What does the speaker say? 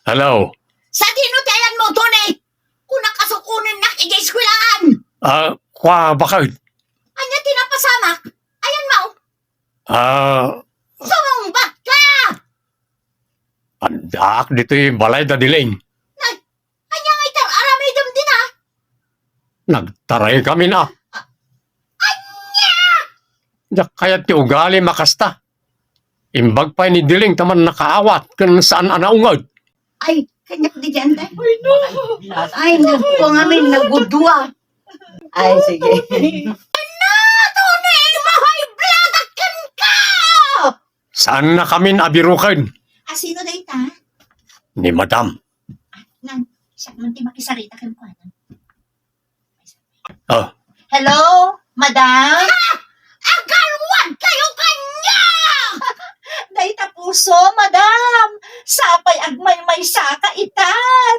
Hello. Sa tinutayan mo, Tony! Kung nakasukunin na ig-eskwilaan! Bakit? Anya tinapasamak? Ayan mo! Sumumbat ka! Andak dito yung balay da diling. Anya nga itang aramidom din ha? Nagtaray kami na. Anya! Kaya't ti ugali makasta. Imbag pa ni diling taman nakaawat kung saan anaungod. Ay, kanyak di dyan tayo. Ay, nagpuang amin, nagudua. Ay, sige. Tony! Mahay-blooded ka! Saan na kami nabirukin? Sino na ita? Ni Madam. Nang, siya naman di makisarita kayo ko. Oh, Hello, madam? Agalwag kayo kanya! Dahita puso, madam. Sapay agmay may saka itan.